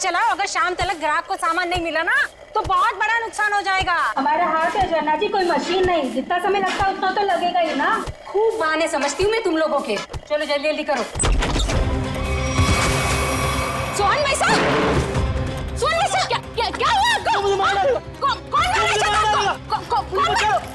चलाओ, अगर शाम तक ग्राहक को सामान नहीं मिला ना तो बहुत बड़ा नुकसान हो जाएगा। हमारा हाथ है झरना जी, कोई मशीन नहीं, जितना समय लगता है उतना तो लगेगा ही ना। खूब बहाने समझती हूँ मैं तुम लोगों के। चलो जल्दी जल्दी करो। सोहन भाई साहब, सोहन भाई साहब, क्या हुआ आपको? कौन मार रहा है आपको? कौन मार रहा है आपको?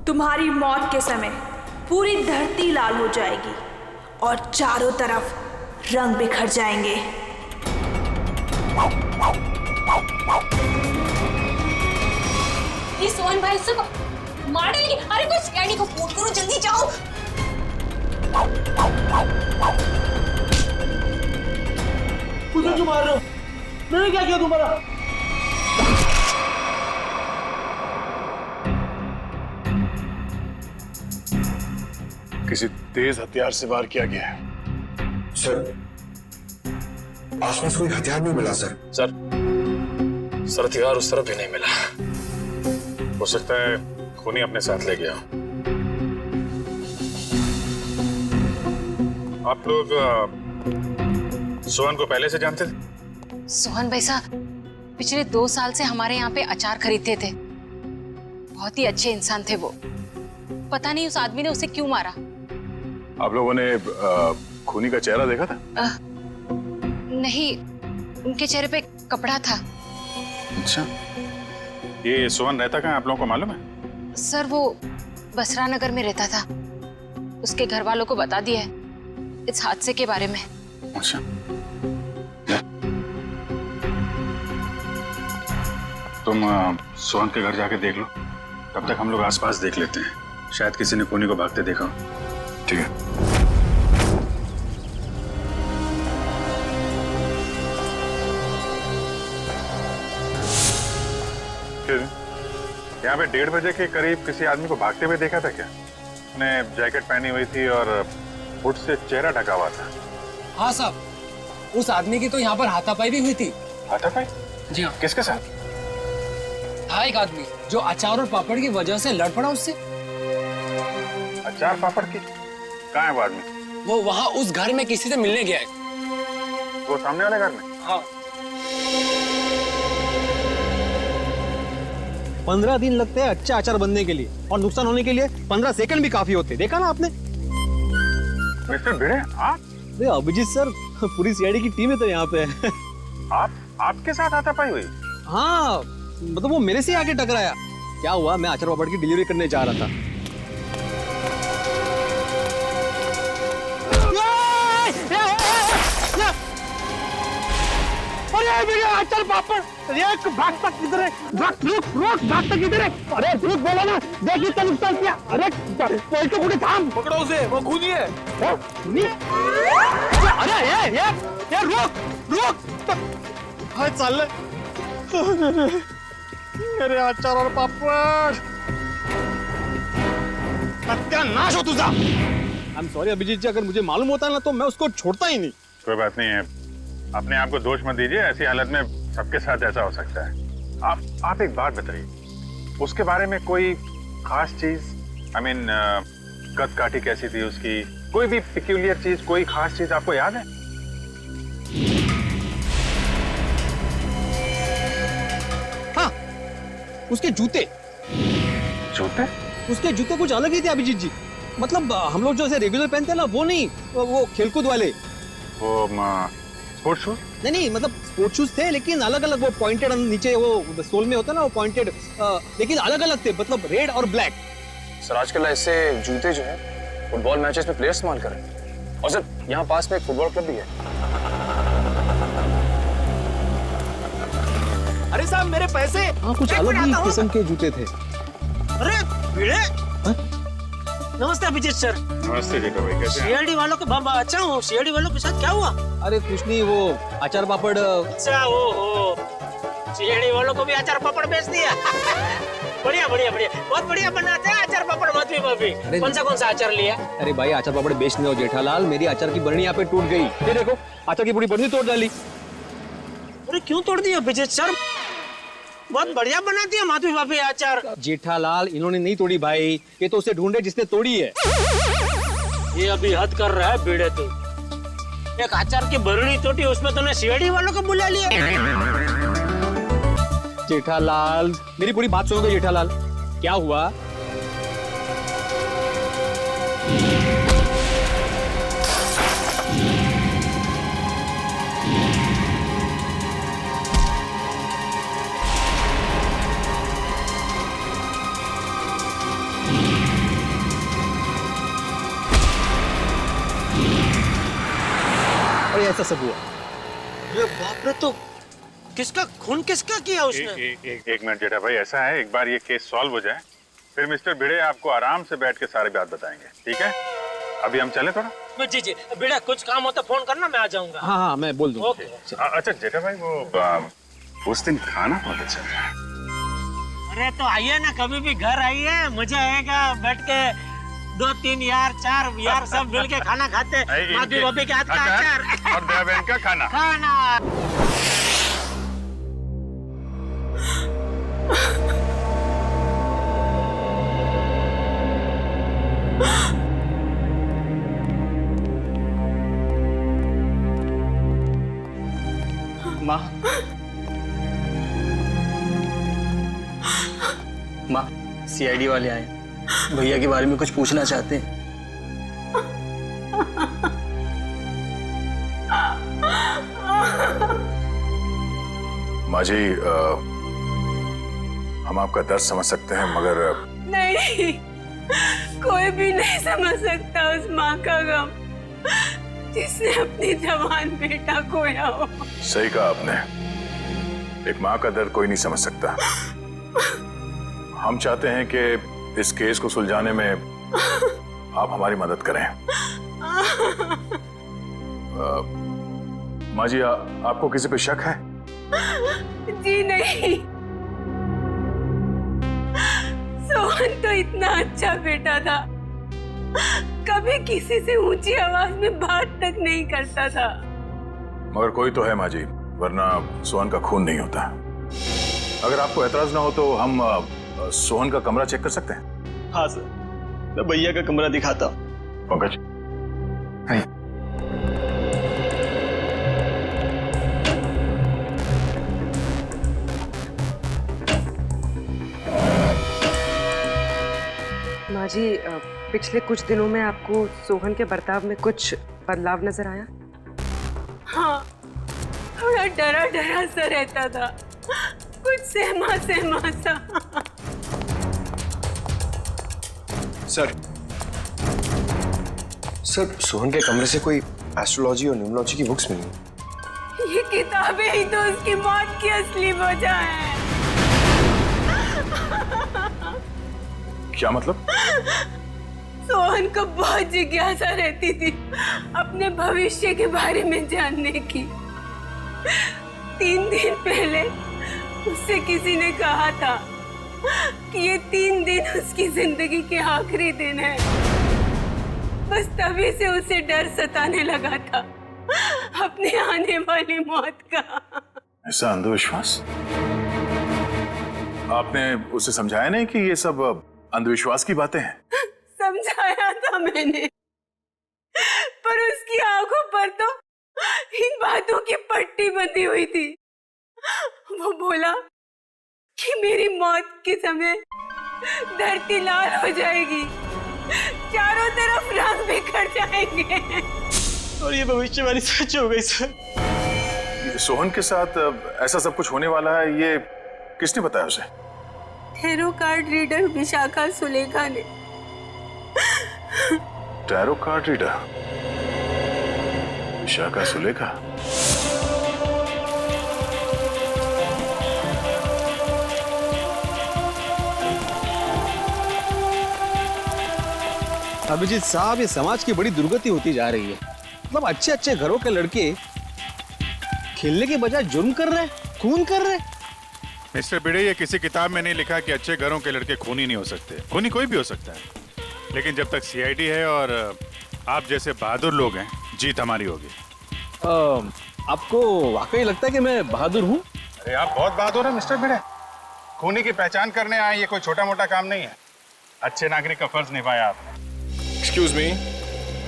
तुम्हारी मौत के समय पूरी धरती लाल हो जाएगी और चारों तरफ रंग बिखर जाएंगे। ये सोहन भाई से मार डालेंगे। अरे कोई सीआईडी को फोन करो, जल्दी जाओ। मुझे क्यों मार रहे हो? मैंने क्या किया तुम्हारा? किसी तेज हथियार से वार किया गया है। सर, आसपास कोई हथियार नहीं मिला सर। सर हथियार उस तरफ भी नहीं मिला। हो सकता है खूनी अपने साथ ले गया। आप लोग सोहन को पहले से जानते थे? सोहन भाई साहब पिछले 2 साल से हमारे यहाँ पे अचार खरीदते थे। बहुत ही अच्छे इंसान थे वो। पता नहीं उस आदमी ने उसे क्यों मारा। आप लोगों ने खूनी का चेहरा देखा था? नहीं, उनके चेहरे पे कपड़ा था। अच्छा, ये सोहन रहता कहाँ आप लोगों को मालूम है? सर वो बसरा नगर में रहता था। उसके घर वालों को बता दिया है इस हादसे के बारे में। अच्छा, तुम सोहन के घर जाके देख लो, तब तक हम लोग आसपास देख लेते हैं। शायद किसी ने खूनी को भागते देखा हो। ठीक है। यहाँ पे 1:30 बजे के करीब किसी आदमी को भागते हुए देखा था क्या? उसने जैकेट पहनी हुई थी और हुड से चेहरा ढका हुआ था। हाँ साहब, उस आदमी की तो यहाँ पर हाथापाई भी हुई थी। हाथापाई? जी हाँ। किसके साथ? था एक आदमी जो अचार और पापड़ की वजह से लड़ पड़ा उससे। अचार पापड़ की? कहाँ है वो आदमी? वो वहाँ उस घर में किसी से मिलने गया है। वो सामने वाले घर में? हाँ। 15 दिन लगते हैं अच्छा अचार बनने के लिए, और नुकसान होने के लिए 15 सेकंड भी काफी होते। देखा ना आपने? मिस्टर भिड़े, आप? अभिजीत सर, पूरी सीआईडी की टीम है तो यहाँ पे। आपके साथ हाथापाई हुई? हाँ, मतलब वो मेरे से आके टकराया। क्या हुआ, मैं अचार पापड़ की डिलीवरी करने जा रहा था। अरे मेरे अचार पापड़, एक भागता किधर है? रोक भागता किधर है? अरे रुक, बोला ना, देखिए क्या नुकसान किया। अरे कोई तो पूरे थाम, पकड़ो उसे, वो खूनी है। अरे ये रुक। हाय चल मेरे अचार और पापड़, सत्यानाश हो तुझा। आई एम सॉरी अभिजीत जी, अगर मुझे मालूम होता ना तो मैं उसको छोड़ता ही नहीं। कोई बात नहीं है, अपने आप को दोष मत दीजिए। ऐसी हालत में सबके साथ ऐसा हो सकता है। आप एक बात बताइए, उसके बारे में कोई खास चीज, आई मीन कद काठी कैसी थी उसकी, कोई भी पिक्यूलियर चीज, कोई खास चीज आपको याद है? हाँ, उसके जूते उसके जूते कुछ अलग ही थे अभिजीत जी। मतलब हम लोग जो ऐसे रेगुलर पहनते हैं ना, वो नहीं, वो खेलकूद वाले। वो स्पोर्ट्स शूज? नहीं, मतलब स्पोर्ट्स शूज थे लेकिन अलग अलग, वो पॉइंटेड नीचे वो सोल में होता है ना, वो पॉइंटेड, लेकिन अलग अलग थे, मतलब रेड और ब्लैक। सर आजकल ऐसे जूते जो है फुटबॉल मैचेस में प्लेयर्स इस्तेमाल कर रहे हैं। और सर यहाँ पास में एक फुटबॉल क्लब भी है। अरे साहब मेरे पैसे। हाँ, कुछ अलग ही किस्म के जूते थे। अरे भिड़े, नमस्ते अभिजीत सर। नमस्ते जेठा भाई, कैसे हैं? सीआईडी वालों के बाबा, अच्छा हूँ। सीआईडी वालों के साथ क्या हुआ? अरे कुछ नहीं, वो अचार पापड़। अच्छा वो सीआईडी वालों को भी अचार पापड़ बेच दिया। बढ़िया बढ़िया बढ़िया, बहुत बढ़िया बनाते हैं अचार पापड़ मधुई भाभी। कौन सा अचार लिया? अरे भाई, अचार पापड़ बेचने हो जेठालाल, मेरी अचार की बरनी यहाँ पे टूट गई। ये देखो, अचार की पूरी बरनी तोड़ डाली। अरे क्यों तोड़ दिया अभिजीत सर? बहुत बढ़िया बना दिया माधवी भाभी अचार। जेठालाल, इन्होंने नहीं तोड़ी भाई, ये तो उसे ढूंढे जिसने तोड़ी है। ये अभी हद कर रहा है भिड़े तू। एक अचार की बरनी तोड़ी, उसमें तूने सीआईडी वालों को बुला लिया। जेठालाल, मेरी पूरी बात सुनोगे जेठालाल? क्या हुआ? और ऐसा सब हुआ। ये बाप रे, तो किसका खून किसका किया उसने? एक मिनट जेठा भाई, ऐसा है, एक बार ये केस सॉल्व हो जाए, फिर मिस्टर भिड़े आपको आराम से बैठ के सारी बात बताएंगे, ठीक है? अभी हम चले थोड़ा। जी जी, बेटा कुछ काम हो तो फोन करना, मैं आ जाऊंगा। हाँ, मैं बोल दूंगा। ओके। अच्छा जेठा भाई, वो उस दिन खाना बहुत अच्छा था। अरे तो आइए ना, कभी भी घर आइए, मजा आएगा। बैठ के 2 3 यार 4 यार सब मिल के खाना खाते। माधवी भाभी के हाथ का अचार और दया बहन का खाना। माँ, सीआईडी वाले आए, भैया के बारे में कुछ पूछना चाहते हैं। माँ जी, हम आपका दर्द समझ सकते हैं, मगर नहीं, कोई भी नहीं समझ सकता उस माँ का गम जिसने अपनी जवान बेटा खोया हो। सही कहा आपने, एक माँ का दर्द कोई नहीं समझ सकता। हम चाहते हैं कि इस केस को सुलझाने में आप हमारी मदद करें। माँ जी, आपको किसी पे शक है? जी नहीं, सोहन तो इतना अच्छा बेटा था, कभी किसी से ऊंची आवाज में बात तक नहीं करता था। मगर कोई तो है माँ जी, वरना सोहन का खून नहीं होता। अगर आपको एतराज ना हो तो हम सोहन का कमरा चेक कर सकते हैं? हाँ सर, मैं भैया का कमरा दिखाता हूँ। पंकज, माँ जी, पिछले कुछ दिनों में आपको सोहन के बर्ताव में कुछ बदलाव नजर आया? हाँ, थोड़ा डरा डरा सा रहता था, कुछ सहमा सहमा सा। सर, सोहन के कमरे से कोई एस्ट्रोलॉजी और न्यूमरोलॉजी की बुक्स मिली। ये किताबें ही तो उसकी मौत की असली वजह है। क्या मतलब? सोहन को बहुत जिज्ञासा रहती थी अपने भविष्य के बारे में जानने की। 3 दिन पहले उससे किसी ने कहा था कि ये 3 दिन उसकी जिंदगी के आखिरी दिन है। बस तभी से उसे डर सताने लगा था अपने आने वाली मौत का। ऐसा अंधविश्वास? आपने उसे समझाया नहीं कि ये सब अंधविश्वास की बातें हैं? समझाया था मैंने, पर उसकी आंखों पर तो इन बातों की पट्टी बंधी हुई थी। वो बोला कि मेरी मौत के समय धरती लाल हो जाएगी, चारों तरफ रंग बिखर जाएंगे। और ये भविष्यवाणी सच हो गई सर। सोहन के साथ ऐसा सब कुछ होने वाला है, ये किसने बताया उसे? Tarot card reader Vishakha Sulekha ने। Tarot card reader Vishakha Sulekha? Abhijeet साहब, ये समाज की बड़ी दुर्गति होती जा रही है। मतलब अच्छे अच्छे घरों के लड़के खेलने के बजाय जुर्म कर रहे हैं, खून कर रहे हैं। मिस्टर भिड़े, ये किसी किताब में नहीं लिखा कि अच्छे घरों के लड़के खूनी नहीं हो सकते। खूनी कोई भी हो सकता है, लेकिन जब तक सीआईडी है और आप जैसे बहादुर लोग हैं, जीत हमारी होगी। आपको वाकई लगता है कि मैं बहादुर हूँ? अरे आप बहुत बहादुर हैं मिस्टर भिड़े। खूनी की पहचान करने आए, ये कोई छोटा मोटा काम नहीं है। अच्छे नागरिक का फर्ज निभाया आपने। एक्सक्यूज मी,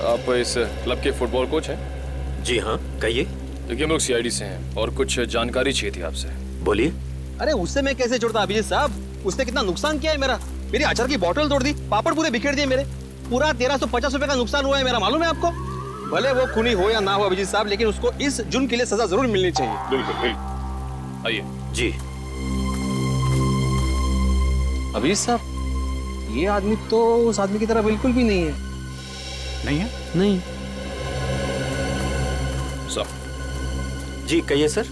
आप इस क्लब के फुटबॉल कोच हैं? जी हाँ, कहिए। देखिए, हम लोग सीआईडी से हैं और कुछ जानकारी चाहिए थी आपसे। बोलिए। अरे उससे मैं कैसे छोड़ता अभिजीत साहब? उसने कितना नुकसान किया है मेरा। मेरी अचार की बोतल तोड़ दी, पापड़ पूरे बिखेर दिए मेरे। पूरा 1350 रुपए का नुकसान हुआ है मेरा, मालूम है आपको? भले वो खूनी हो या ना हो अभिजीत साहब, लेकिन उसको इस जुर्म के लिए सजा जरूर मिलनी चाहिए। बिल्कुल बिल्कुल, आइए। जी। अभिजीत साहब, ये आदमी तो उस आदमी की तरह बिल्कुल भी नहीं है। नहीं है? नहीं। सर। जी कहिए सर।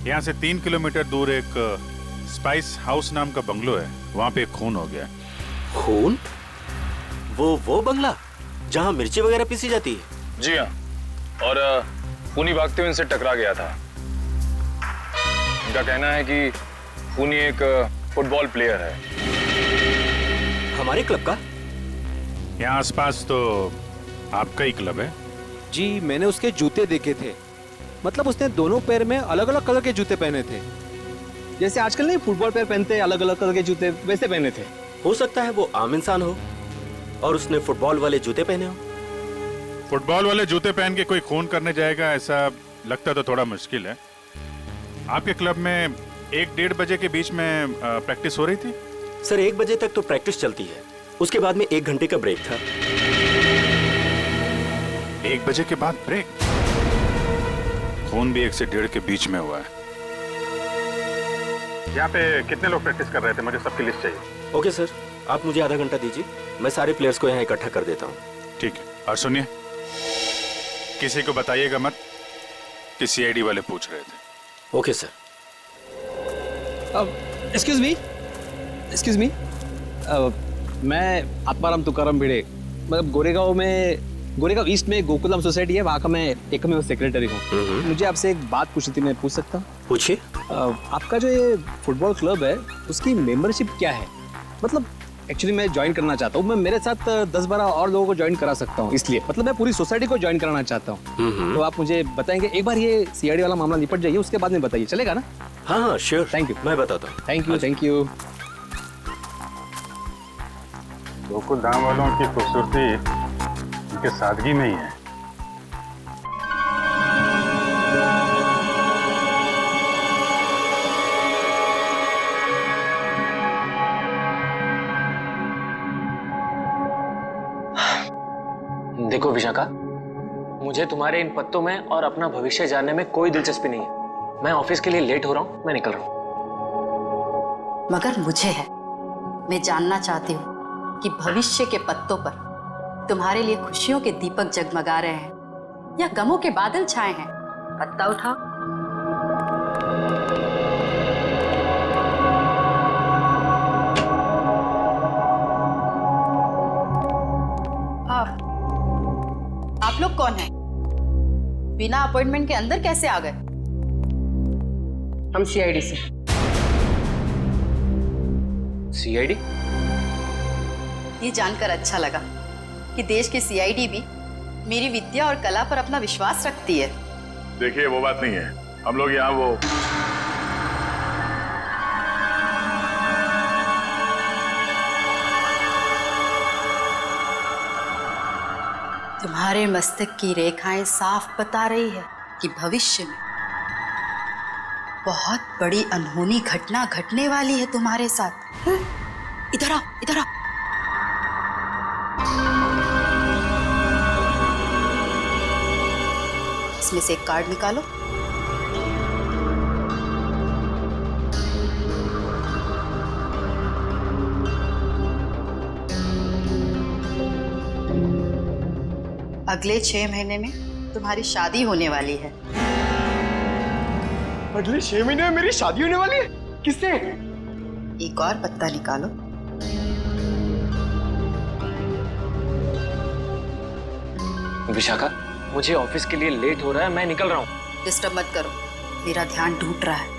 यहाँ से 3 किलोमीटर दूर एक स्पाइस हाउस नाम का बंगलो है, वहाँ पे एक खून हो गया। खून? वो बंगला जहाँ मिर्ची वगैरह पीसी जाती है? जी हाँ, और खूनी भागते हुए इनसे टकरा गया था। इनका कहना है कि खूनी एक फुटबॉल प्लेयर है। हमारे क्लब का? यहाँ आसपास तो आपका ही क्लब है। जी, मैंने उसके जूते देखे थे। मतलब उसने दोनों पैर में अलग अलग कलर के जूते पहने थे, जैसे आजकल नहीं फुटबॉल प्लेयर पहनते हैं अलग अलग कलर के जूते, वैसे पहने थे। हो सकता है वो आम इंसान हो और उसने फुटबॉल वाले जूते पहने हो। फुटबॉल वाले जूते पहन के कोई खून करने जाएगा, ऐसा लगता तो थोड़ा मुश्किल है। आपके क्लब में 1-1:30 बजे के बीच में प्रैक्टिस हो रही थी? सर 1 बजे तक तो प्रैक्टिस चलती है, उसके बाद में 1 घंटे का ब्रेक था। 1 बजे के बाद ब्रेक? खून भी 1 से 1:30 के बीच में हुआ है। यहाँ पे कितने लोग प्रैक्टिस कर रहे थे? मुझे सबकी लिस्ट चाहिए। ओके सर, आप मुझे आधा घंटा दीजिए, मैं सारे प्लेयर्स को यहाँ इकट्ठा कर देता हूँ। ठीक है, और सुनिए, किसी को बताइएगा मत कि सीआईडी वाले पूछ रहे थे। Okay sir. एक्सक्यूज मी, मैं आत्माराम तुकाराम भिड़े, मतलब गोरेगांव ईस्ट में गोकुलम सोसाइटी है, वहाँ का मैं एकमेव सेक्रेटरी हूँ। मुझे आपसे एक बात पूछनी थी, मैं पूछ सकता हूँ? पूछिए। आपका जो ये फुटबॉल क्लब है, उसकी मेंबरशिप क्या है? मतलब एक्चुअली मैं ज्वाइन करना चाहता हूँ। मैं मेरे साथ 10-12 और लोगों को ज्वाइन करा सकता हूँ, इसलिए मतलब मैं पूरी सोसाइटी को ज्वाइन कराना चाहता हूँ। तो आप मुझे बताएंगे? एक बार ये सीआईडी वाला मामला निपट जाइए, उसके बाद में बताइए, चलेगा ना? हाँ श्योर। Thank you. मैं बताता हूँ। Thank you. गोकुल धाम वालों की खूबसूरती उनके सादगी में ही है। देखो विशाखा, मुझे तुम्हारे इन पत्तों में और अपना भविष्य जानने में कोई दिलचस्पी नहीं है। मैं ऑफिस के लिए लेट हो रहा हूँ, मैं निकल रहा हूँ। मगर मुझे है। मैं जानना चाहती हूँ कि भविष्य के पत्तों पर तुम्हारे लिए खुशियों के दीपक जगमगा रहे हैं या गमों के बादल छाए हैं। पत्ता उठाओ। आप लोग कौन हैं? बिना अपॉइंटमेंट के अंदर कैसे आ गए? हम सीआईडी से। सीआईडी? ये जानकर अच्छा लगा कि देश के सीआईडी भी मेरी विद्या और कला पर अपना विश्वास रखती है। देखिए, वो बात नहीं है। हम लोग यहाँ वो तुम्हारे मस्तक की रेखाएं साफ बता रही है कि भविष्य में बहुत बड़ी अनहोनी घटना घटने वाली है तुम्हारे साथ। इधर आओ, इधर आओ। इसमें से एक कार्ड निकालो। अगले 6 महीने में तुम्हारी शादी होने वाली है। अगले 6 महीने में मेरी शादी होने वाली है? किससे? एक और पत्ता निकालो। विशाखा, मुझे ऑफिस के लिए लेट हो रहा है, मैं निकल रहा हूँ। डिस्टर्ब मत करो, मेरा ध्यान टूट रहा है।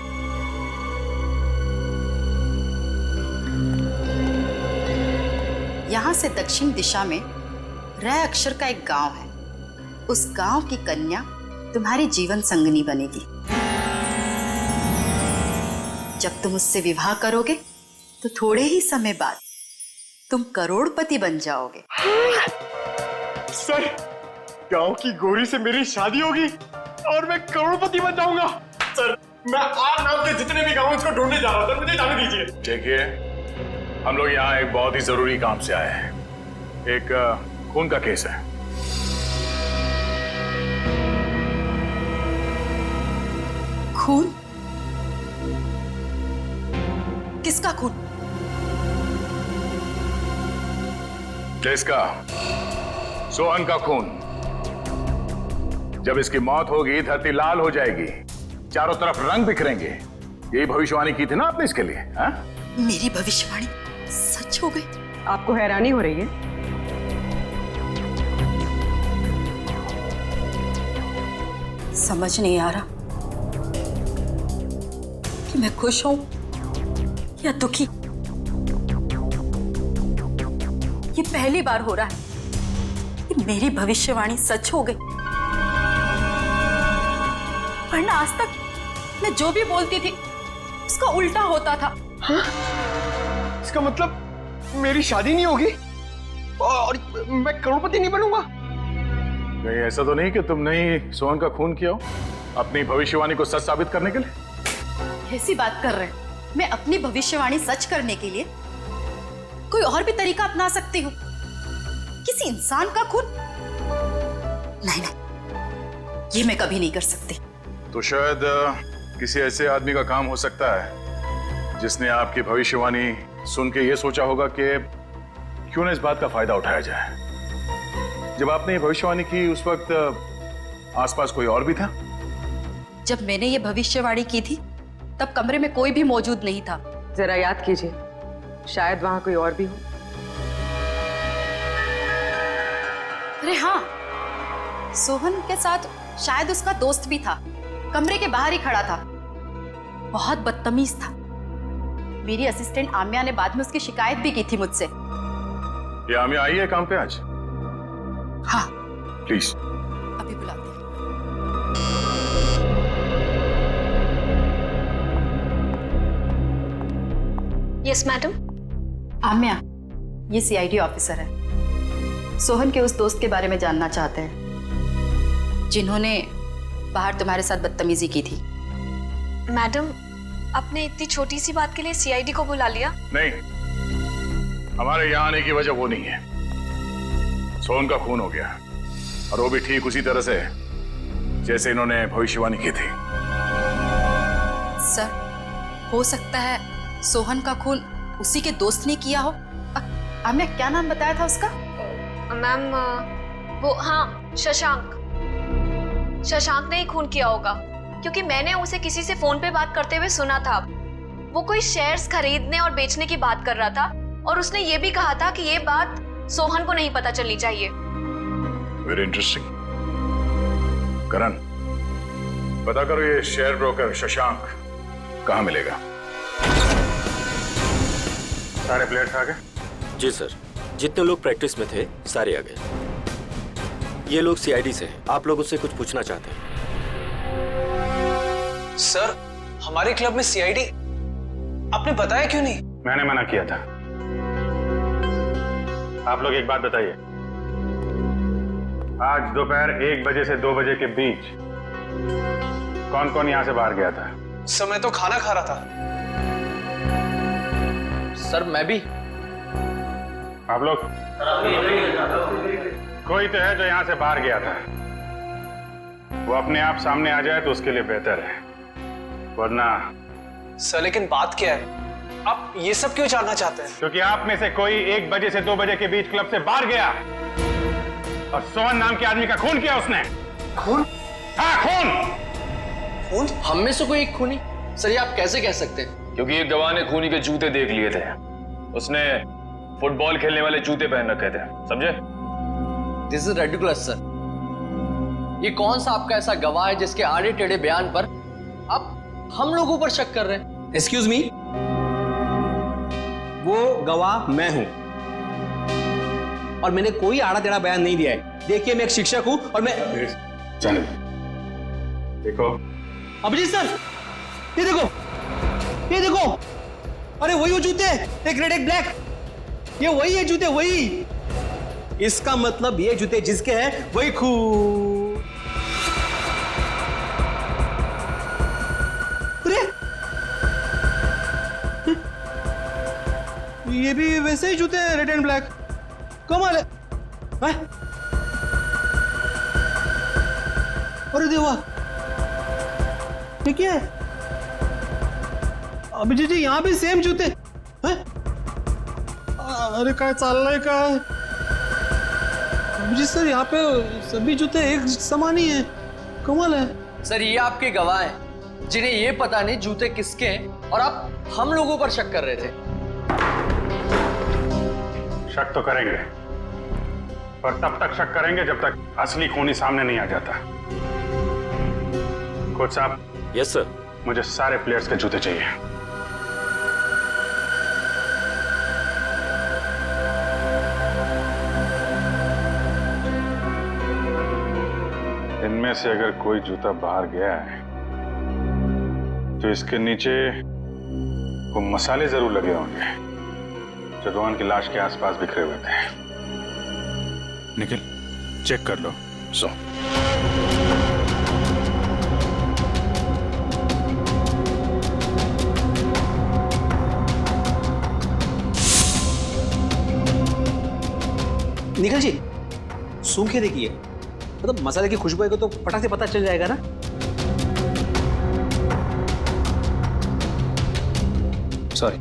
यहाँ से दक्षिण दिशा में र अक्षर का एक गांव है। उस गांव की कन्या तुम्हारी जीवन संगनी बनेगी। जब तुम उससे विवाह करोगे तो थोड़े ही समय बाद तुम करोड़पति बन जाओगे। सर, गांव की गोरी से मेरी शादी होगी और मैं करोड़पति बन जाऊंगा। सर, मैं आप नाम के जितने भी गांव उसको ढूंढने जा रहा था, मुझे जाने दीजिए। देखिए, हम लोग यहाँ एक बहुत ही जरूरी काम से आए हैं। एक खून का केस है। खून? किसका खून? किसका? सोहन का खून। जब इसकी मौत होगी, धरती लाल हो जाएगी, चारों तरफ रंग बिखरेंगे। यही भविष्यवाणी की थी ना आपने इसके लिए? हा? मेरी भविष्यवाणी सच हो गई? आपको हैरानी हो रही है? समझ नहीं आ रहा कि मैं खुश हूं या दुखी। ये पहली बार हो रहा है कि मेरी भविष्यवाणी सच हो गई, वरना आज तक मैं जो भी बोलती थी उसका उल्टा होता था। हाँ? इसका मतलब मेरी शादी नहीं होगी और मैं करोड़पति नहीं बनूंगा? नहीं, ऐसा तो नहीं कि तुमने ही सोहन का खून किया हो अपनी भविष्यवाणी को सच साबित करने के लिए? कैसी बात कर रहे हैं? मैं अपनी भविष्यवाणी सच करने के लिए कोई और भी तरीका अपना सकती हूँ। किसी इंसान का खून? नहीं नहीं, ये मैं कभी नहीं कर सकती। तो शायद किसी ऐसे आदमी का काम हो सकता है जिसने आपकी भविष्यवाणी सुन के ये सोचा होगा कि क्यों ना इस बात का फायदा उठाया जाए। जब आपने ये भविष्यवाणी की उस वक्त आसपास कोई और भी था? जब मैंने ये भविष्यवाणी की थी तब कमरे में कोई भी मौजूद नहीं था। जरा याद कीजिए, शायद वहां कोई और भी हो। अरे हाँ, सोहन के साथ शायद उसका दोस्त भी था, कमरे के बाहर ही खड़ा था। बहुत बदतमीज था। मेरी असिस्टेंट आम्या ने बाद में उसकी शिकायत भी की थी मुझसे। ये आम्या आई है काम पे आज? हाँ। प्लीज। अभी बुलाते हैं। Yes madam. आम्या, ये सीआईडी ऑफिसर है। सोहन के उस दोस्त के बारे में जानना चाहते हैं जिन्होंने बाहर तुम्हारे साथ बदतमीजी की थी। मैडम, आपने इतनी छोटी सी बात के लिए सीआईडी को बुला लिया? नहीं, हमारे यहाँ आने की वजह वो नहीं है। सोहन का खून हो गया और वो भी ठीक उसी तरह से जैसे इन्होंने भविष्यवाणी की थी। सर, हो सकता है सोहन का खून उसी के दोस्त ने किया हो। आम्या, क्या नाम बताया था उसका? मैम, वो हाँ, शशांक। शशांक ने ही खून किया होगा, क्योंकि मैंने उसे किसी से फोन पे बात करते हुए सुना था। वो कोई शेयर्स खरीदने और बेचने की बात कर रहा था और उसने ये भी कहा था कि ये बात सोहन को नहीं पता चलनी चाहिए। Very interesting. करण, पता करो ये शेयर ब्रोकर शशांक कहाँ मिलेगा। सारे प्लेयर्स आ गए? जी सर, जितने लोग प्रैक्टिस में थे सारे आ गए। ये लोग सीआईडी से हैं। आप लोग उससे कुछ पूछना चाहते हैं? सर, हमारे क्लब में सीआईडी, आपने बताया क्यों नहीं? मैंने मना किया था। आप लोग एक बात बताइए, आज दोपहर 1 बजे से 2 बजे के बीच कौन कौन यहां से बाहर गया था? सर, मैं तो खाना खा रहा था। सर मैं भी। आप लोग? कोई तो है जो यहां से बाहर गया था। वो अपने आप सामने आ जाए तो उसके लिए बेहतर है, वरना। सर लेकिन बात क्या है, आप ये सब क्यों जानना चाहते हैं? क्योंकि आप में से कोई 1 बजे से 2 बजे के बीच क्लब से बाहर गया और सोहन नाम के आदमी का खून किया उसने। खून? हाँ, खून। खून? हम में से कोई एक खूनी? सर ये आप कैसे कह सकते हैं? क्योंकि एक गवाह ने खूनी के जूते देख लिए थे। उसने फुटबॉल खेलने वाले जूते पहन रखे थे, समझे? This is ridiculous sir. ये कौन सा आपका ऐसा गवाह है जिसके आड़े टेढ़े बयान पर आप हम लोगों पर शक कर रहे हैं? एक्सक्यूज मी, वो गवाह मैं हूं और मैंने कोई आड़ा टेढ़ा बयान नहीं दिया है। देखिए मैं एक शिक्षक हूं और मैं। देखो अभिजीत सर, ये देखो, ये देखो, अरे वही वो जूते, एक रेड एक ब्लैक, ये वही है जूते, वही। इसका मतलब ये जूते जिसके हैं वही खून। अरे ये भी वैसे ही जूते हैं, रेड एंड ब्लैक। कमाल है। अरे देवा, ये क्या है? अभिजीत जी यहाँ भी सेम जूते हैं? अरे काय चाललंय काय? अभिजीत सर यहाँ पे सभी जूते एक समान ही हैं, कमाल है। सर ये आपके गवाह हैं जिन्हें ये पता नहीं जूते किसके हैं और आप हम लोगों पर शक कर रहे थे। शक तो करेंगे, पर तब तक शक करेंगे जब तक असली खूनी सामने नहीं आ जाता। कोच साहब। Yes sir. मुझे सारे प्लेयर्स के जूते चाहिए। इनमें से अगर कोई जूता बाहर गया है तो इसके नीचे वो मसाले जरूर लगे होंगे जो रोहन की लाश के आसपास बिखरे हुए थे। निखिल, चेक कर लो। सो निखिल जी, सूंघ के देखिए, मतलब मसाले की खुशबू को तो फटाक से पता चल जाएगा ना। सॉरी।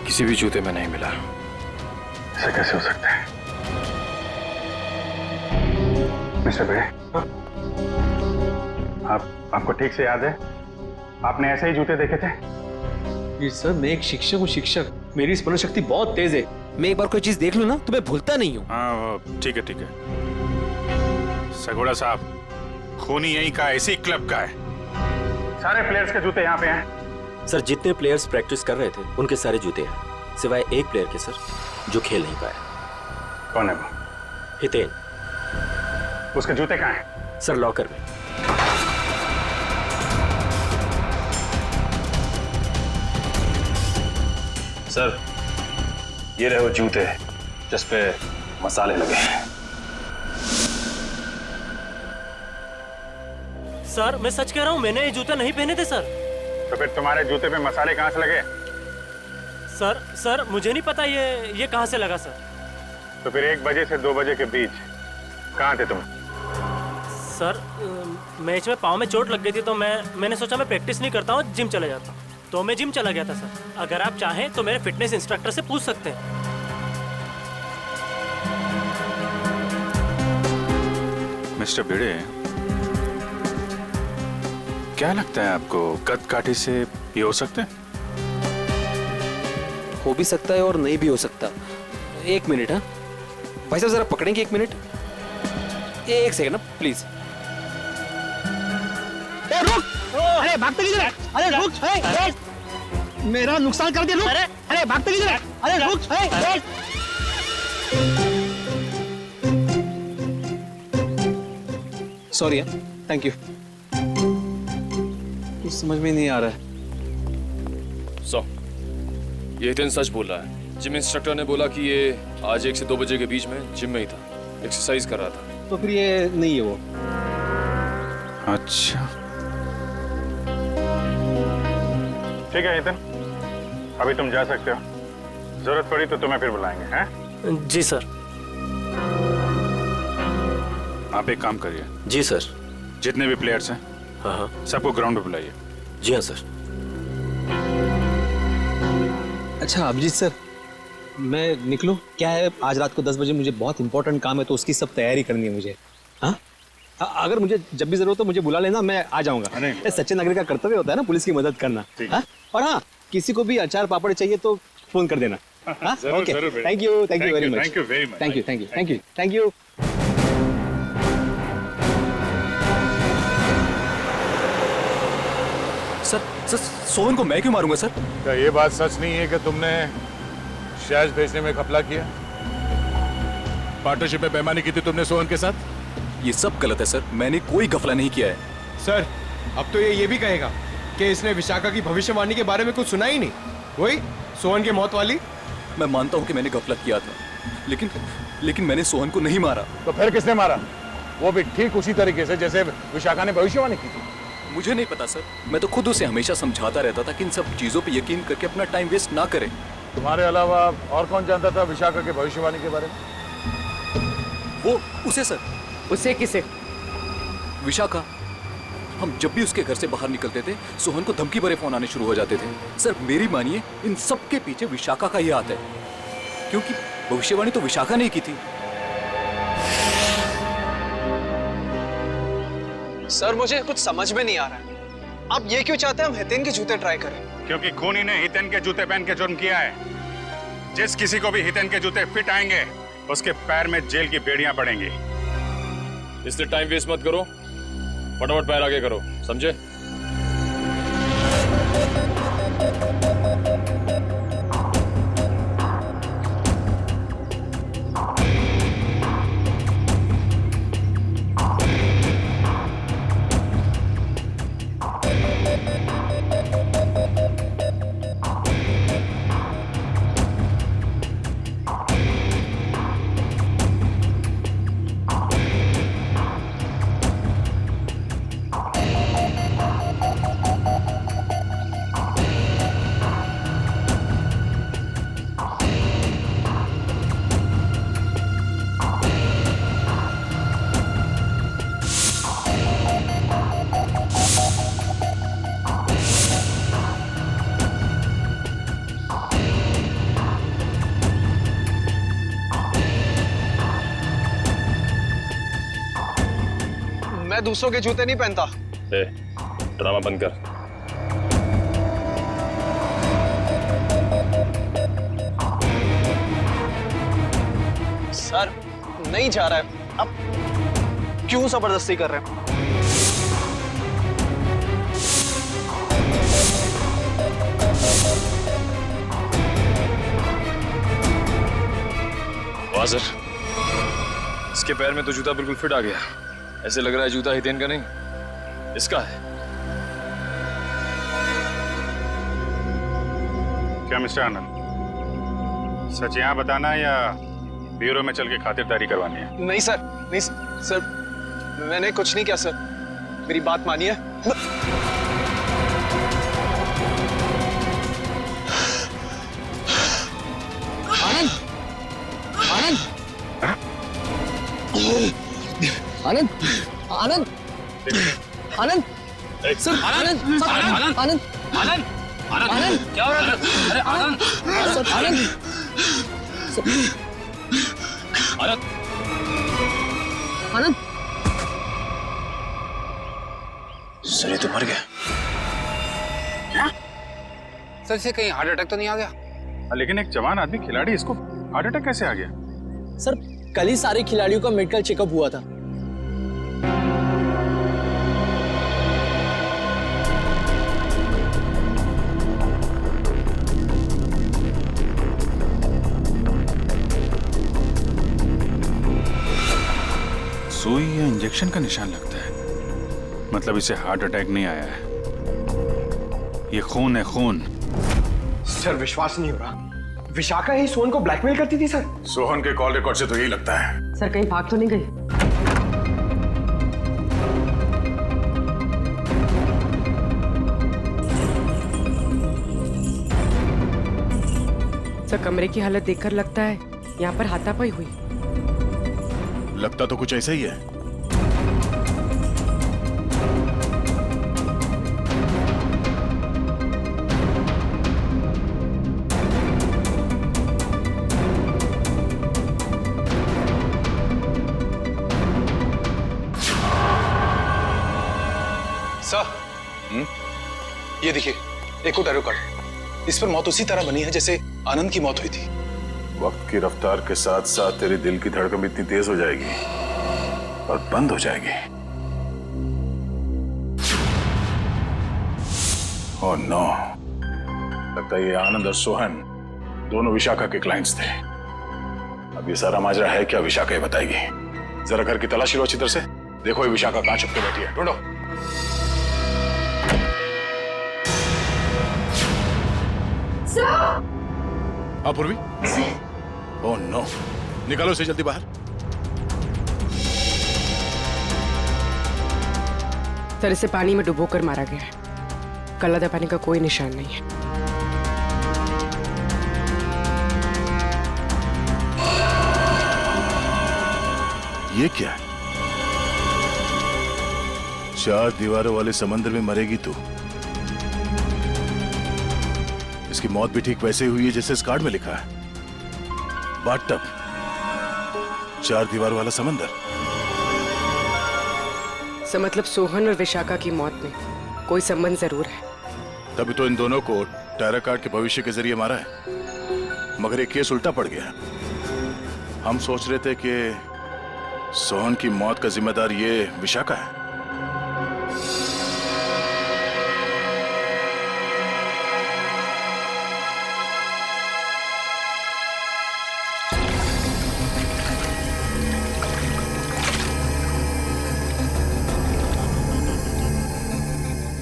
किसी भी जूते में नहीं मिला। ऐसा कैसे हो सकता है? मिस्टर भिड़े, आपको ठीक से याद है आपने ऐसे ही जूते देखे थे? ये सर, मैं एक शिक्षक हूँ, शिक्षक। मेरी स्मरण शक्ति बहुत तेज है। मैं एक बार कोई चीज देख लूं ना तो मैं भूलता नहीं हूँ। हाँ ठीक है, ठीक है। सगोड़ा साहब, खूनी यहीं का, इसी क्लब का है। सारे प्लेयर्स के जूते यहाँ पे हैं। सर जितने प्लेयर्स प्रैक्टिस कर रहे थे उनके सारे जूते हैं, सिवाय एक प्लेयर के सर जो खेल नहीं पाया। कौन है वो? हितेन। उसके जूते कहाँ हैं? सर लॉकर में। सर ये रहे वो जूते जिस पे मसाले लगे हैं। सर मैं सच कह रहा हूँ, मैंने ये जूते नहीं पहने थे सर। तो फिर तुम्हारे जूते पे मसाले कहाँ से लगे? सर मुझे नहीं पता ये कहाँ से लगा सर। तो फिर 1 बजे से 2 बजे के बीच कहाँ थे तुम? सर मैच में पाँव में चोट लग गई थी तो मैंने सोचा मैं प्रैक्टिस नहीं करता हूँ, जिम चला जाता हूँ, तो मैं जिम चला गया था सर। अगर आप चाहें तो मेरे फिटनेस इंस्ट्रक्टर से पूछ सकते हैं। मिस्टर भिड़े, क्या लगता है आपको कद काठी से ये हो सकते हैं? हो भी सकता है और नहीं भी हो सकता। एक मिनट। हाँ भाई साहब जरा पकड़ेंगे, 1 मिनट, 1 सेकंड ना प्लीज। रुक! अरे भागते किधर है? अरे रुक! मेरा नुकसान कर दिया, रुक! अरे भागते किधर है? अरे रुक! सॉरी है, थैंक यू। कुछ समझ में नहीं आ रहा है। ये हितेन सच बोल रहा है। जिम इंस्ट्रक्टर ने बोला कि ये आज 1 से 2 बजे के बीच में जिम में ही था, एक्सरसाइज कर रहा था। तो फिर ये नहीं है वो। अच्छा ठीक है हितेन, अभी तुम जा सकते हो। जरूरत पड़ी तो तुम्हें फिर बुलाएंगे, हैं? जी सर। आप एक काम करिए। जी सर। जितने भी प्लेयर्स हैं, हाँ, सबको ग्राउंड पे बुलाइए। जी हाँ सर। अच्छा अभिजीत सर, मैं निकलूं? क्या है, आज रात को 10 बजे मुझे बहुत इंपॉर्टेंट काम है, तो उसकी सब तैयारी करनी है मुझे। हाँ, अगर मुझे जब भी जरूरत हो मुझे बुला लेना, मैं आ जाऊंगा। सच्चे नागरिक का कर्तव्य होता है ना पुलिस की मदद करना। हाँ? और हाँ, किसी को भी अचार पापड़ चाहिए तो फोन कर देना। Okay, thank you very much. Thank you very much. Thank you. Sir Sohan को मैं क्यों मारूंगा सर? क्या ये बात सच नहीं है कि तुमने शहज भेजने में घपला किया? पार्टनरशिप में बेईमानी की थी तुमने सोहन के साथ? ये सब गलत है सर, मैंने कोई घपला नहीं किया है। सर अब तो ये भी कहेगा कि इसने विशाखा की भविष्यवाणी के बारे में कुछ सुना ही नहीं, वही सोहन की मौत वाली। मैं मानता हूँ कि मैंने घपला किया था, लेकिन मैंने सोहन को नहीं मारा। तो फिर किसने मारा? वो भी ठीक उसी तरीके से जैसे विशाखा ने भविष्यवाणी की थी। मुझे नहीं पता सर, मैं तो खुद उसे हमेशा समझाता रहता था कि इन सब चीजों पे यकीन करके अपना टाइम वेस्ट ना करे। तुम्हारे अलावा और कौन जानता था विशाखा के भविष्यवाणी के बारे में? वो उसे सर। उसे किसे? विशाखा। हम जब भी उसके घर से बाहर निकलते थे, सोहन को धमकी भरे फोन आने शुरू हो जाते थे। सर मेरी मानिए, इन सब के पीछे विशाखा का ही हाथ है, क्योंकि भविष्यवाणी तो विशाखा ने की थी। सर मुझे कुछ समझ में नहीं आ रहा है, आप ये क्यों चाहते हैं हम हितेन के जूते ट्राई करें? क्योंकि खूनी ने हितेन के जूते पहन के जुर्म किया है। जिस किसी को भी हितेन के जूते फिट आएंगे, उसके पैर में जेल की बेड़ियां पड़ेंगी। इसलिए टाइम वेस्ट मत करो, फटाफट पैर आगे करो, समझे? मैं दूसरों के जूते नहीं पहनता। ड्रामा बंद कर। सर नहीं जा रहा है, अब क्यों जबरदस्ती कर रहे हैं? वाजर, इसके पैर में तो जूता बिल्कुल फिट आ गया। ऐसे लग रहा है जूता हितेन का नहीं, इसका है। क्या मिस्टर आनंद, सच यहाँ बताना या ब्यूरो में चल के खातिरदारी करवानी है? नहीं सर, नहीं सर, मैंने कुछ नहीं किया सर, मेरी बात मानिए। आनंद, आनंद, आनंद, आनंद, आनंद, सर, आनंद, आनंद, आनंद, आनंद, आनंद, क्या हो रहा है? अरे आनंद, सर, आनंद, आनंद, आनंद, सर ये तो मर गया। सर इसे कहीं हार्ट अटैक तो नहीं आ गया? लेकिन एक जवान आदमी खिलाड़ी, इसको हार्ट अटैक कैसे आ गया? सर कल ही सारे खिलाड़ियों का मेडिकल चेकअप हुआ था। सुई या इंजेक्शन का निशान लगता है, मतलब इसे हार्ट अटैक नहीं आया है, ये खून है, खून। सर विश्वास नहीं हो रहा, विशाखा ही सोहन को ब्लैकमेल करती थी सर। सोहन के कॉल रिकॉर्ड से तो यही लगता है। सर कहीं भाग तो नहीं गई? सर कमरे की हालत देखकर लगता है यहाँ पर हाथापाई हुई। लगता तो कुछ ऐसा ही है। सर ये देखिए, एक और टैरो कार्ड। इस पर मौत उसी तरह बनी है जैसे आनंद की मौत हुई थी। वक्त की रफ्तार के साथ साथ तेरे दिल की धड़कन इतनी तेज हो जाएगी और बंद हो जाएगी। ओह नो, लगता है ये आनंद और सोहन दोनों विशाखा के क्लाइंट्स थे। अब ये सारा माजरा है क्या, विशाखा ही बताएगी। जरा घर की तलाशी लो अच्छी तरह से, देखो ये विशाखा कहां छुप के बैठी है, ढूंढो। हाँ पूर्वी। ओह नो, निकालो इसे जल्दी बाहर। सर इसे पानी में डुबोकर मारा गया है, गला दबाने का कोई निशान नहीं है। ये क्या है? 4 दीवारों वाले समंदर में मरेगी तू। इसकी मौत भी ठीक वैसे ही हुई है जैसे इस कार्ड में लिखा है। बाथटब, 4 दीवार वाला समंदर। सर मतलब सोहन और विशाखा की मौत में कोई संबंध जरूर है। तभी तो इन दोनों को टैरो कार्ड के भविष्य के जरिए मारा है, मगर ये केस उल्टा पड़ गया। हम सोच रहे थे कि सोहन की मौत का जिम्मेदार ये विशाखा है।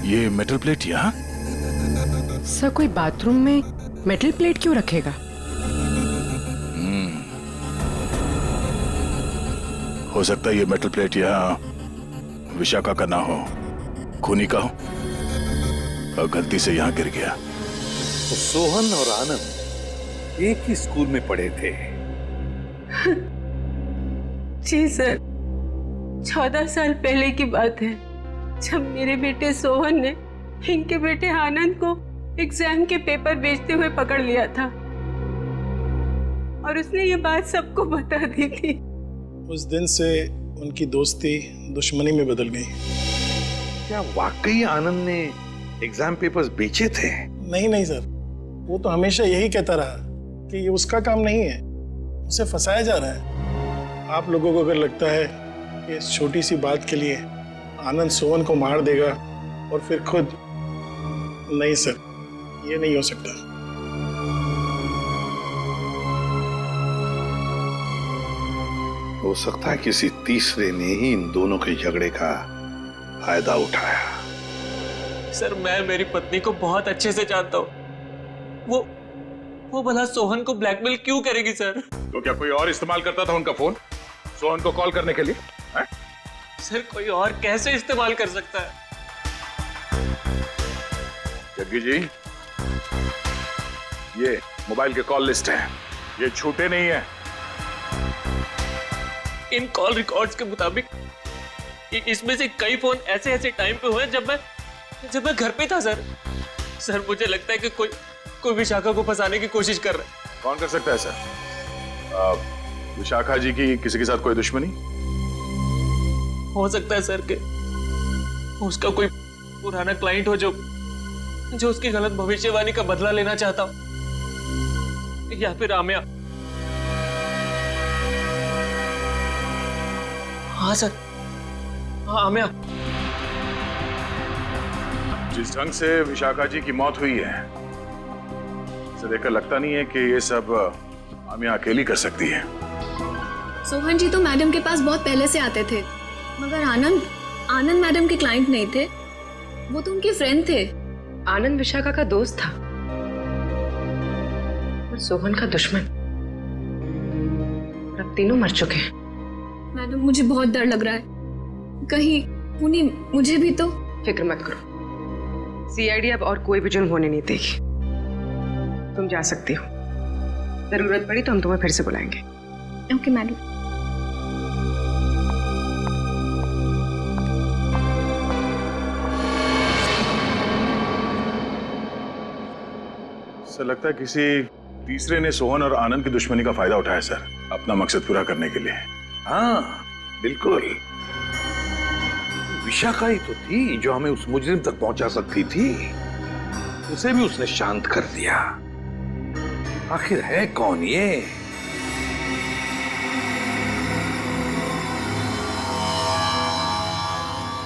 ये मेटल प्लेट यहाँ? सर कोई बाथरूम में मेटल प्लेट क्यों रखेगा? हो सकता है ये मेटल प्लेट यहाँ विशाखा का ना हो, खूनी का हो और गलती से यहाँ गिर गया। तो सोहन और आनंद एक ही स्कूल में पढ़े थे? जी सर, 14 साल पहले की बात है, जब मेरे बेटे सोहन ने इनके बेटे आनंद को एग्जाम के पेपर बेचते हुए पकड़ लिया था और उसने ये बात सबको बता दी थी। उस दिन से उनकी दोस्ती दुश्मनी में बदल गई। क्या वाकई आनंद ने एग्जाम पेपर्स बेचे थे? नहीं सर, वो तो हमेशा यही कहता रहा कि ये उसका काम नहीं है, उसे फंसाया जा रहा है। आप लोगों को अगर लगता है कि इस छोटी सी बात के लिए आनंद सोहन को मार देगा और फिर खुद, नहीं सर, ये नहीं हो सकता। हो सकता है किसी तीसरे ने ही इन दोनों के झगड़े का फायदा उठाया। सर मैं मेरी पत्नी को बहुत अच्छे से जानता हूँ, वो भला सोहन को ब्लैकमेल क्यों करेगी सर? तो क्या कोई और इस्तेमाल करता था उनका फोन सोहन को कॉल करने के लिए? है? सर कोई और कैसे इस्तेमाल कर सकता है? जग्गी जी, ये मोबाइल के कॉल लिस्ट है, ये झूठे नहीं है। इन कॉल रिकॉर्ड्स के मुताबिक इसमें से कई फोन ऐसे टाइम पे हुए जब मैं घर पे था सर। सर मुझे लगता है कि कोई विशाखा को फंसाने की कोशिश कर रहा है। कौन कर सकता है सर? विशाखा जी की किसी के साथ कोई दुश्मनी? हो सकता है सर कि उसका कोई पुराना क्लाइंट हो जो उसकी गलत भविष्यवाणी का बदला लेना चाहता हो। या फिर आमिया। हाँ सर, हाँ आमिया। जिस ढंग से विशाखा जी की मौत हुई है, इसे देखकर लगता नहीं है कि ये सब आमिया अकेली कर सकती है। सोहन जी तो मैडम के पास बहुत पहले से आते थे, मगर आनंद मैडम के क्लाइंट नहीं थे, वो तो उनके फ्रेंड थे। आनंद विशाखा का दोस्त था और सोहन का दुश्मन। अब तीनों मर चुके हैं। मैडम मुझे बहुत डर लग रहा है, कहीं उन्हीं मुझे भी तो। फिक्र मत करो, सीआईडी अब और कोई भी जुर्म होने नहीं देगी। तुम जा सकती हो, जरूरत पड़ी तो हम तुम्हें फिर से बुलाएंगे। Okay madam. सर लगता है किसी तीसरे ने सोहन और आनंद की दुश्मनी का फायदा उठाया सर, अपना मकसद पूरा करने के लिए। हाँ बिल्कुल, विशाखा ही तो थी जो हमें उस मुजरिम तक पहुंचा सकती थी, उसे भी उसने शांत कर दिया। आखिर है कौन ये?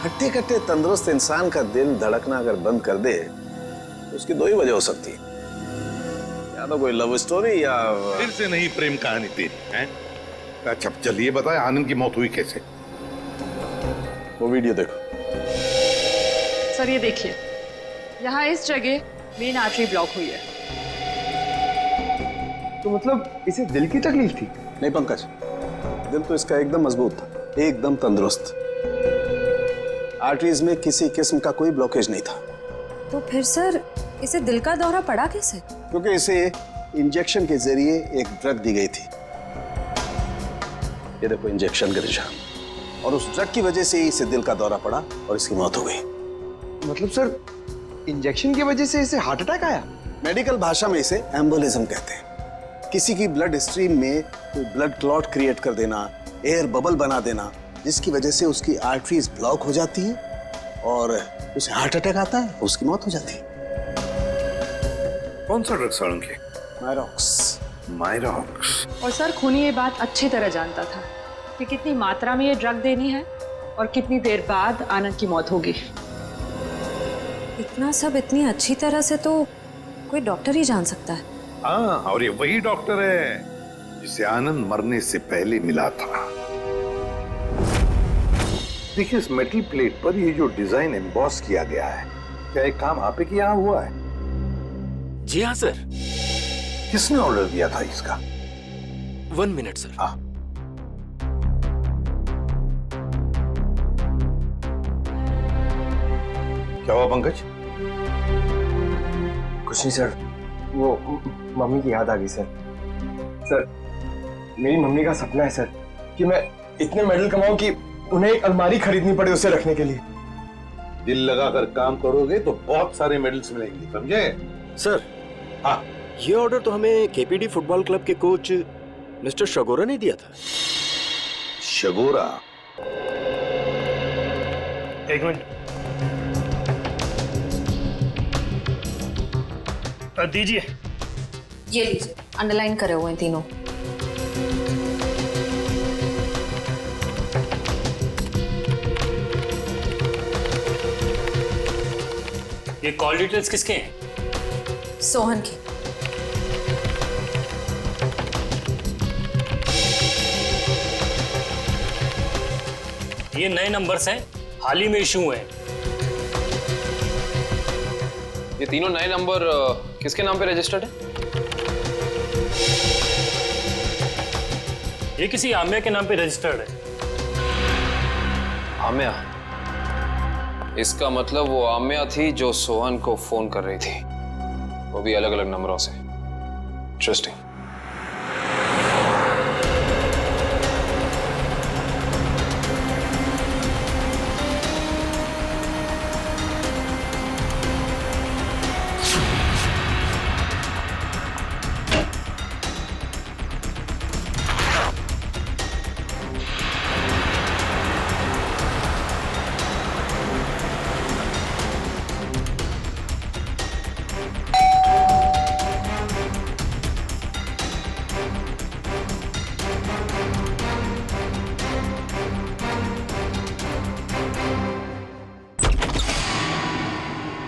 हट्टे कट्टे तंदुरुस्त इंसान का दिल धड़कना अगर बंद कर दे तो उसकी दो ही वजह हो सकती है, या तो कोई लव स्टोरी या फिर से नहीं प्रेम कहानी थी हैं? अच्छा चलिए बताए आनंद की मौत हुई कैसे? वो वीडियो देखो। सर ये देखिए, यहाँ इस जगह मेन आर्टरी ब्लॉक हुई है। तो मतलब इसे दिल की तकलीफ थी? नहीं पंकज, दिल तो इसका एकदम मजबूत था, एकदम तंदुरुस्त। आर्टरीज में किसी किस्म का कोई ब्लॉकेज नहीं था। तो फिर सर इसे दिल का दौरा पड़ा कैसे? क्योंकि इसे इंजेक्शन के जरिए एक ड्रग दी गई थी। ये देखो इंजेक्शन का निशान, और उस ड्रग की वजह से ही इसे दिल का दौरा पड़ा और इसकी मौत हो गई। मतलब सर इंजेक्शन की वजह से इसे हार्ट अटैक आया? मेडिकल भाषा में इसे एम्बोलिज्म कहते हैं। किसी की ब्लड स्ट्रीम में कोई ब्लड क्लॉट क्रिएट कर देना, एयर बबल बना देना, जिसकी वजह से उसकी आर्टरीज ब्लॉक हो जाती हैं और उसे हार्ट अटैक आता है, उसकी मौत हो जाती है। कौन सा ड्रग सर उनके? मायरॉक्स। मायरॉक्स। और सर खूनी ये बात अच्छी तरह जानता था कि कितनी मात्रा में ये ड्रग देनी है और कितनी देर बाद आनंद की मौत होगी। इतना सब इतनी अच्छी तरह से तो कोई डॉक्टर ही जान सकता है। हाँ, और ये वही डॉक्टर है जिसे आनंद मरने से पहले मिला था। देखिए इस मेटल प्लेट पर ये जो डिजाइन एम्बॉस किया गया है, क्या एक काम आप ही के यहाँ हुआ है? जी हाँ सर। किसने ऑर्डर दिया था इसका? 1 मिनट सर। हाँ। क्या हुआ पंकज? कुछ नहीं सर, वो मम्मी की याद आ गई सर। सर मेरी मम्मी का सपना है सर कि मैं इतने मेडल कमाऊं कि उन्हें एक अलमारी खरीदनी पड़े उसे रखने के लिए। दिल लगाकर काम करोगे तो बहुत सारे मेडल्स मिलेंगे, समझे? सर हाँ, ये ऑर्डर तो हमें केपीडी फुटबॉल क्लब के कोच मिस्टर शगोरा ने दिया था। शगोरा? एक मिनट दीजिए। ये लीजिए, अंडरलाइन करे हुए हैं तीनों। ये कॉल डिटेल्स किसके हैं? सोहन की। ये नए नंबर्स हैं, हाल ही में इशू हुए हैं। ये तीनों नए नंबर किसके नाम पे रजिस्टर्ड है? ये किसी आमिया के नाम पे रजिस्टर्ड है। आमिया? इसका मतलब वो आमिया थी जो सोहन को फोन कर रही थी, वो भी अलग अलग नंबरों से। Interesting.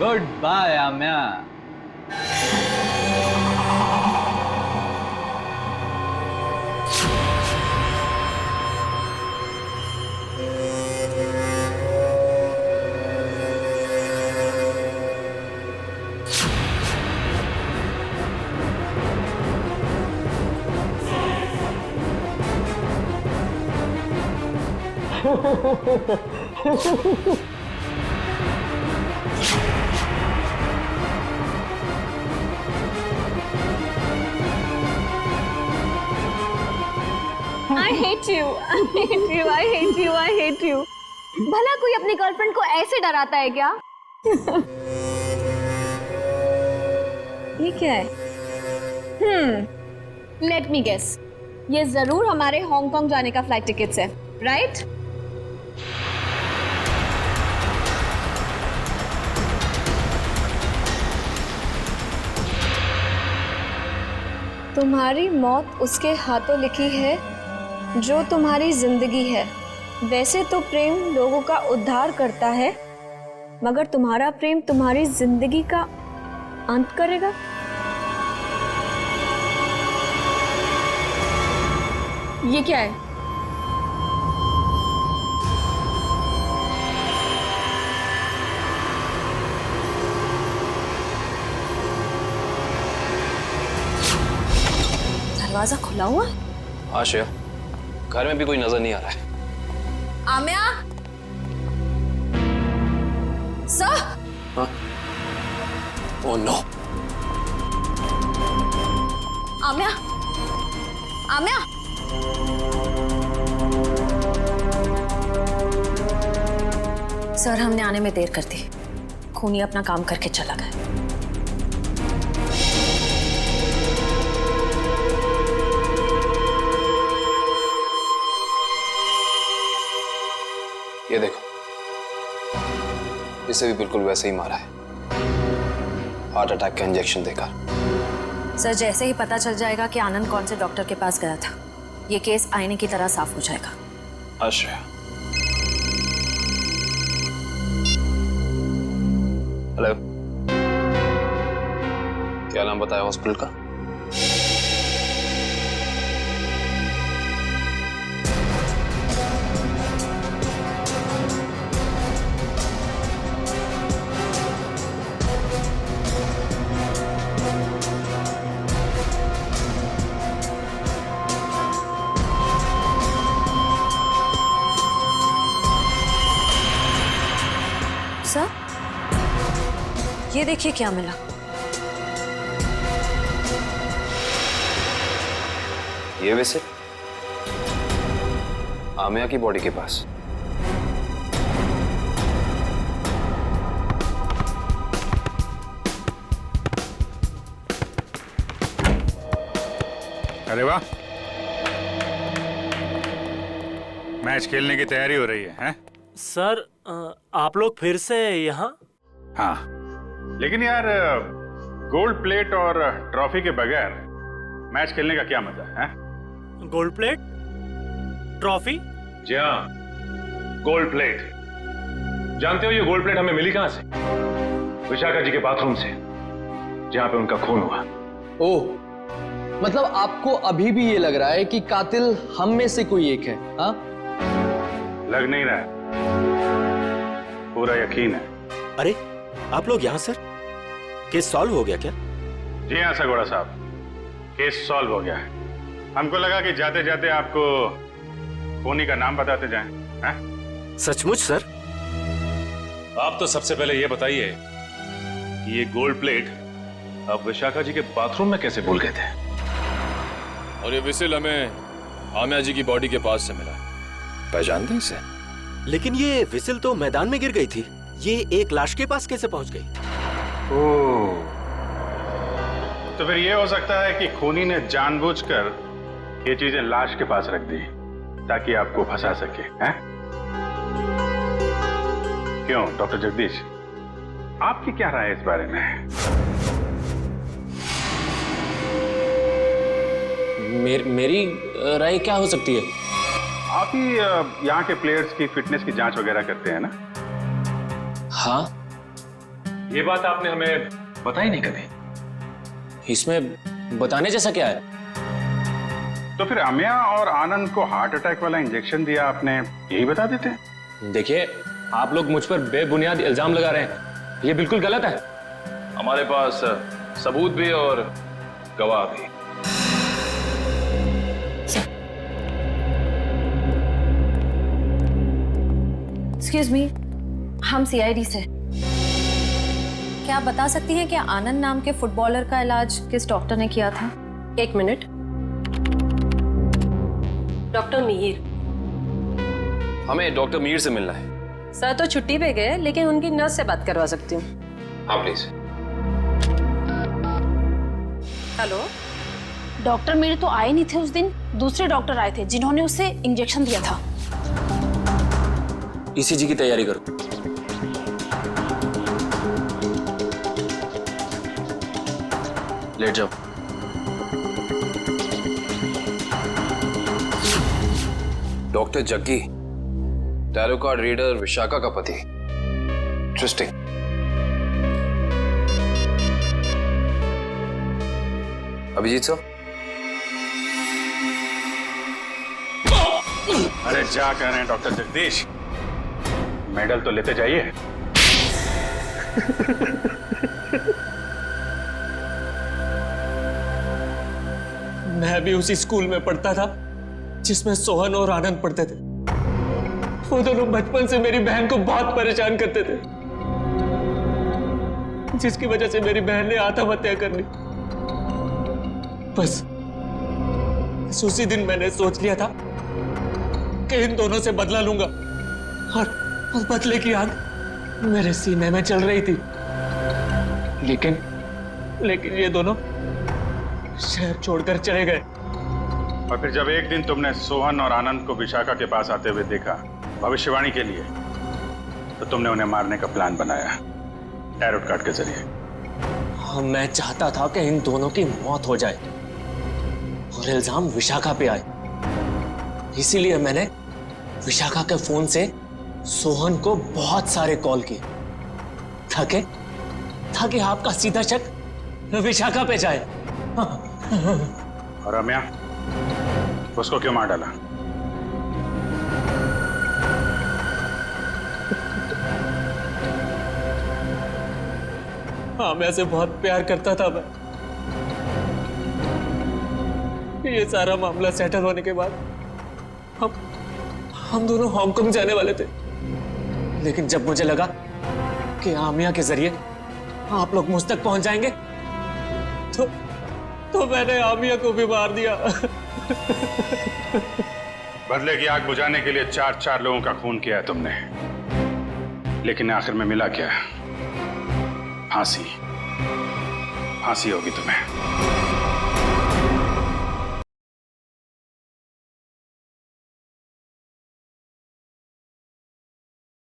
Good bye Amya. I hate you. I hate you. I hate you. I hate you. भला कोई अपनी गर्लफ्रेंड को ऐसे डराता है क्या? ये क्या है? Let me guess. ये जरूर हमारे हांगकांग जाने का फ्लाइट टिकट्स है, राइट? तुम्हारी मौत उसके हाथों लिखी है जो तुम्हारी जिंदगी है। वैसे तो प्रेम लोगों का उद्धार करता है, मगर तुम्हारा प्रेम तुम्हारी जिंदगी का अंत करेगा। ये क्या है? दरवाजा खुला हुआ? आशया, घर में भी कोई नजर नहीं आ रहा है। आम्या, सर। हाँ? Oh no. आम्या, आम्या। सर, हमने आने में देर कर दी। खूनी अपना काम करके चला गया। ये देखो, इसे भी बिल्कुल वैसे ही मारा है, हार्ट अटैक का इंजेक्शन देकर। सर, जैसे ही पता चल जाएगा कि आनंद कौन से डॉक्टर के पास गया था, ये केस आईने की तरह साफ हो जाएगा। आश्रया, हेलो, क्या नाम बताया हॉस्पिटल का? सर, ये देखिए क्या मिला। ये वैसे आमिया की बॉडी के पास। अरे वाह, मैच खेलने की तैयारी हो रही है, हैं? सर, आप लोग फिर से यहाँ? हाँ, लेकिन यार गोल्ड प्लेट और ट्रॉफी के बगैर मैच खेलने का क्या मजा है? Gold plate, trophy? जी हाँ, गोल्ड प्लेट। जानते हो ये गोल्ड प्लेट हमें मिली कहां से? विशाखा जी के बाथरूम से, जहां पे उनका खून हुआ। ओह, मतलब आपको अभी भी ये लग रहा है कि कातिल हम में से कोई एक है? हाँ, लग नहीं रहा है, पूरा यकीन है। अरे आप लोग यहाँ सर, केस सॉल्व हो गया क्या? जी हाँ सगोड़ा साहब, केस सॉल्व हो गया है। हमको लगा कि जाते जाते आपको खूनी का नाम बताते जाएं, हैं? सचमुच सर? आप तो सबसे पहले ये बताइए कि ये गोल्ड प्लेट आप विशाखा जी के बाथरूम में कैसे भूल गए थे? और ये विसिल हमें आमिया जी की बॉडी के पास से मिला। पहचानते हैं इसे? लेकिन ये विसिल तो मैदान में गिर गई थी, ये एक लाश के पास कैसे पहुंच गई? ओह, तो फिर ये हो सकता है कि खूनी ने जानबूझकर ये चीजें लाश के पास रख दी ताकि आपको फंसा सके, हैं? क्यों डॉक्टर जगदीश, आपकी क्या राय है इस बारे में? मेरी राय क्या हो सकती है? आप ही यहाँ के प्लेयर्स की फिटनेस की जांच वगैरह करते हैं ना? हाँ। ये बात आपने हमें बताई नहीं कभी। इसमें बताने जैसा क्या है? तो फिर अमिया और आनंद को हार्ट अटैक वाला इंजेक्शन दिया आपने, यही बता देते? देखिए, आप लोग मुझ पर बेबुनियाद इल्जाम लगा रहे हैं, ये बिल्कुल गलत है। हमारे पास सबूत भी और गवाह भी। एक्सक्यूज मी, हम सीआईडी से। क्या आप बता सकती हैं कि आनंद नाम के फुटबॉलर का इलाज किस डॉक्टर ने किया था? एक मिनट। डॉक्टर मीर। हमें डॉक्टर मीर से मिलना है। सर तो छुट्टी पे गए, लेकिन उनकी नर्स से बात करवा सकती हूँ। हाँ प्लीज। हेलो। डॉक्टर मीर तो आए नहीं थे उस दिन, दूसरे डॉक्टर आए थे जिन्होंने उसे इंजेक्शन दिया था। ईसीजी की तैयारी करो। लेट जाओ। Doctor Jaggi, tarot card reader Vishakha का पति। इंटरेस्टिंग। अभिजीत साहब। अरे क्या कह रहे हैं डॉक्टर जगदीश, मेडल तो लेते जाइए। मैं भी उसी स्कूल में पढ़ता था जिसमें सोहन और आनंद पढ़ते थे। वो दोनों बचपन से मेरी बहन को बहुत परेशान करते थे, जिसकी वजह से मेरी बहन ने आत्महत्या कर ली। बस उसी दिन मैंने सोच लिया था कि इन दोनों से बदला लूंगा, और बदले की आग मेरे सीने में चल रही थी। लेकिन ये दोनों शहर छोड़कर चले गए। और फिर जब एक दिन तुमने सोहन और आनंद को विशाखा के पास आते हुए देखा भविष्यवाणी के लिए, तो तुमने उन्हें मारने का प्लान बनाया टैरो कार्ड के जरिए। मैं चाहता था कि इन दोनों की मौत हो जाए और इल्जाम विशाखा पे आए। इसीलिए मैंने विशाखा के फोन से सोहन को बहुत सारे कॉल किए ताकि आपका सीधा शक विशाखा पे जाए। और रम्या, उसको क्यों मार डाला? हाँ, मैं से बहुत प्यार करता था मैं। ये सारा मामला सेटल होने के बाद हम दोनों हांगकांग जाने वाले थे, लेकिन जब मुझे लगा कि आमिया के जरिए आप लोग मुझ तक पहुंच जाएंगे, तो मैंने आमिया को भी मार दिया। बदले की आग बुझाने के लिए 4 लोगों का खून किया है तुमने, लेकिन आखिर में मिला क्या? फांसी। फांसी होगी तुम्हें।